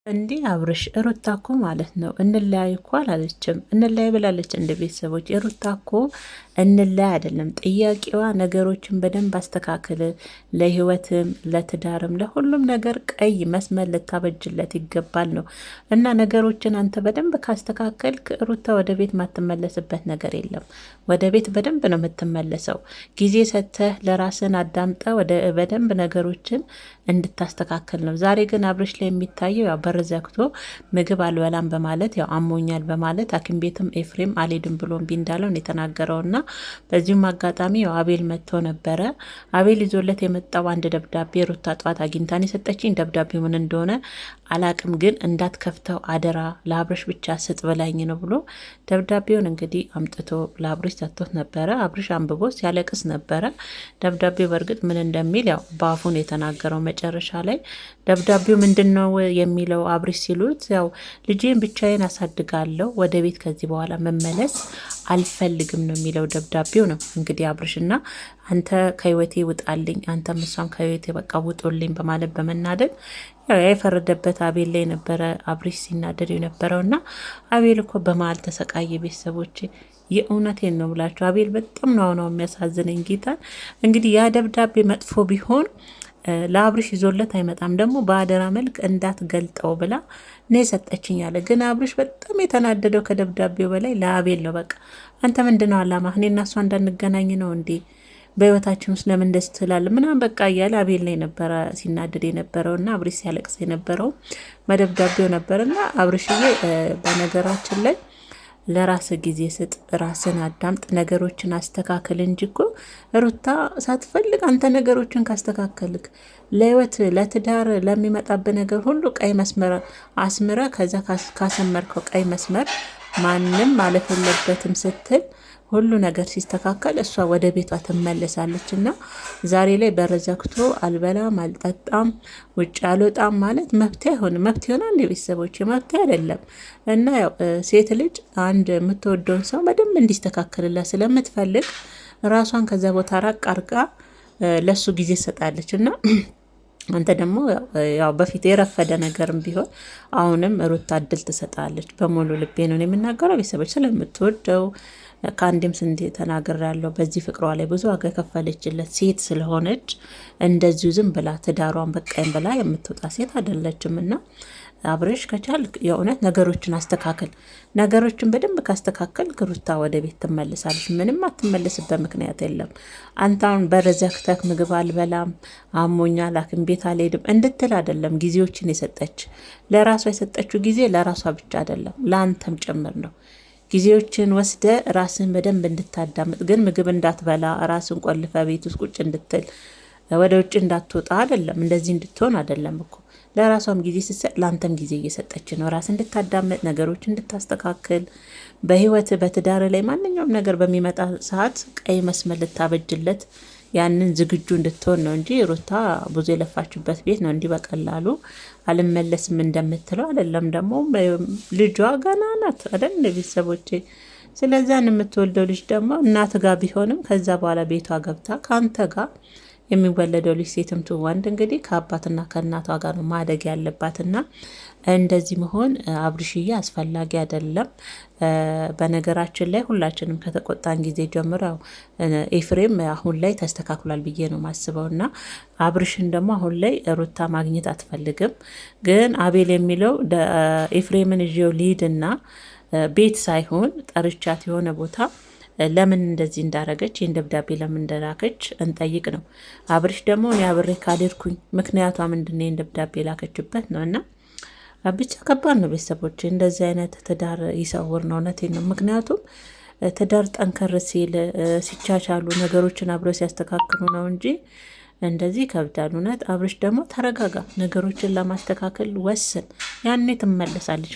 እንዴ አብርሽ ሩታ እኮ ማለት ነው እንለያይ እኮ አላለችም። እንለያይ ብላለች። እንደ ቤተሰቦች ሩታ እኮ እንለያይ አይደለም ጥያቄዋ፣ ነገሮችን በደንብ አስተካክል፣ ለህይወትም ለትዳርም ለሁሉም ነገር ቀይ መስመር ልታበጅለት ይገባል ነው። እና ነገሮችን አንተ በደንብ ካስተካከልክ ሩታ ወደ ቤት ማትመለስበት ነገር የለም። ወደ ቤት በደንብ ነው የምትመለሰው። ጊዜ ሰጥተህ ለራስን አዳምጠ በደንብ ነገሮችን እንድታስተካከል ነው። ዛሬ ግን አብርሽ ላይ የሚታየው ያው በር ዘግቶ ምግብ አልበላም በማለት ያው አሞኛል በማለት ሐኪም ቤትም ኤፍሬም አልሄድም ብሎ እምቢ እንዳለው ነው የተናገረውና በዚሁም አጋጣሚ ያው አቤል መጥቶ ነበረ። አቤል ይዞለት የመጣው አንድ ደብዳቤ ሩታ ጠዋት አግኝታን የሰጠችኝ ደብዳቤው ምን እንደሆነ አላቅም፣ ግን እንዳትከፍተው አደራ ለአብርሽ ብቻ ስጥ በላኝ ነው ብሎ ደብዳቤውን እንግዲህ አምጥቶ ለአብርሽ ሰጥቶት ነበረ። አብርሽ አንብቦ ሲያለቅስ ነበረ። ደብዳቤው በእርግጥ ምን እንደሚል ያው በአፉን የተናገረው መጨረሻ ላይ ደብዳቤው ምንድን ነው የሚለው አብርሽ ሲሉት ያው ልጄን ብቻዬን አሳድጋለሁ፣ ወደ ቤት ከዚህ በኋላ መመለስ አልፈልግም ነው የሚለው ደብዳቤው ነው። እንግዲህ አብርሽና አንተ ከህይወቴ ውጣልኝ፣ አንተ እሷም ከህይወቴ በቃ ውጡልኝ በማለት በመናደድ የፈረደበት አቤል ላይ ነበረ አብርሽ ሲናደድ የነበረውና አቤል እኮ በመሀል ተሰቃየ። ቤተሰቦች የእውነቴን ነው ብላችሁ አቤል በጣም ነው የሚያሳዝነኝ ጌታን። እንግዲህ ያ ደብዳቤ መጥፎ ቢሆን ለአብርሽ ይዞለት አይመጣም። ደግሞ በአደራ መልክ እንዳትገልጠው ብላ ነው የሰጠችኝ አለ። ግን አብርሽ በጣም የተናደደው ከደብዳቤው በላይ ለአቤል ነው። በቃ አንተ ምንድነው አላማ? እኔ እና እሷ እንዳንገናኝ ነው እንዴ? በህይወታችን ውስጥ ለምን ደስ ትላል ምናምን በቃ እያለ አቤል ላይ ነበረ ሲናደድ የነበረውና አብርሽ ሲያለቅስ የነበረው በደብዳቤው ነበርና አብርሽዬ በነገራችን ላይ ለራስ ጊዜ ስጥ፣ ራስን አዳምጥ፣ ነገሮችን አስተካከል እንጂ እኮ ሩታ ሳትፈልግ አንተ ነገሮችን ካስተካከልክ ለህይወት ለትዳር ለሚመጣብህ ነገር ሁሉ ቀይ መስመር አስምረ ከዛ ካሰመርከው ቀይ መስመር ማንም ማለፍ የለበትም ስትል ሁሉ ነገር ሲስተካከል እሷ ወደ ቤቷ ትመለሳለች። እና ዛሬ ላይ በር ዘግቶ አልበላም አልጠጣም ውጭ አልወጣም ማለት መፍትሄ አይሆንም። መፍትሄ ሆና እንደ ቤተሰቦች መፍትሄ አይደለም። እና ያው ሴት ልጅ አንድ የምትወደውን ሰው በደንብ እንዲስተካከልላት ስለምትፈልግ ራሷን ከዛ ቦታ ራቅ አርጋ ለሱ ጊዜ ትሰጣለች። እና አንተ ደግሞ ያው በፊት የረፈደ ነገርም ቢሆን አሁንም ሩታ እድል ትሰጣለች። በሙሉ ልቤ ነው የምናገረው። ቤተሰቦች ስለምትወደው ከአንድም ስንት ተናገር ያለው በዚህ ፍቅሯ ላይ ብዙ ዋጋ የከፈለችለት ሴት ስለሆነች እንደዚሁ ዝም ብላ ትዳሯን በቃኝ ብላ የምትወጣ ሴት አይደለችም። እና አብርሽ ከቻል የእውነት ነገሮችን አስተካከል። ነገሮችን በደንብ ካስተካከል ሩታ ወደ ቤት ትመልሳለች። ምንም አትመልስበት ምክንያት የለም። አንታውን በረዘክተክ ምግብ አልበላም አሞኛል ሐኪም ቤት አልሄድም እንድትል አይደለም ጊዜዎችን የሰጠች። ለራሷ የሰጠችው ጊዜ ለራሷ ብቻ አይደለም ለአንተም ጭምር ነው። ጊዜዎችን ወስደ ራስን በደንብ እንድታዳምጥ፣ ግን ምግብ እንዳትበላ ራስን ቆልፈ ቤት ውስጥ ቁጭ እንድትል ወደ ውጭ እንዳትወጣ አይደለም። እንደዚህ እንድትሆን አይደለም እኮ ለራሷም ጊዜ ስትሰጥ ለአንተም ጊዜ እየሰጠች ነው። ራስ እንድታዳምጥ፣ ነገሮች እንድታስተካክል፣ በህይወት በትዳር ላይ ማንኛውም ነገር በሚመጣ ሰዓት ቀይ መስመር ልታበጅለት ያንን ዝግጁ እንድትሆን ነው እንጂ ሩታ ብዙ የለፋችበት ቤት ነው እንዲህ በቀላሉ አልመለስም እንደምትለው አይደለም። ደግሞ ልጇ ገና ናት አይደል ቤተሰቦቼ። ስለዚያን የምትወልደው ልጅ ደግሞ እናት ጋር ቢሆንም ከዛ በኋላ ቤቷ ገብታ ከአንተ ጋር የሚወለደው ልጅ ሴትም ትሁን ወንድ እንግዲህ ከአባትና ከእናቷ ጋር ነው ማደግ ያለባትና እንደዚህ መሆን አብርሽዬ አስፈላጊ አይደለም። በነገራችን ላይ ሁላችንም ከተቆጣን ጊዜ ጀምሮ ኤፍሬም አሁን ላይ ተስተካክሏል ብዬ ነው ማስበውና አብርሽን ደግሞ አሁን ላይ ሩታ ማግኘት አትፈልግም። ግን አቤል የሚለው ኤፍሬምን ይዤው ልሂድና ቤት ሳይሆን ጠርቻት የሆነ ቦታ ለምን እንደዚህ እንዳረገች ይህን ደብዳቤ ለምን እንደላከች እንጠይቅ ነው። አብርሽ ደግሞ እኔ አብሬ ካልሄድኩኝ ምክንያቷ ምንድን ይህን ደብዳቤ ላከችበት ነው። እና ብቻ ከባድ ነው ቤተሰቦች። እንደዚህ አይነት ትዳር ይሰውር ነው። እውነቴን ነው። ምክንያቱም ትዳር ጠንከር ሲል ሲቻቻሉ ነገሮችን አብረው ሲያስተካክሉ ነው እንጂ እንደዚህ ከብዳል። እውነት አብርሽ ደግሞ ተረጋጋ፣ ነገሮችን ለማስተካከል ወስን፣ ያኔ ትመለሳለች።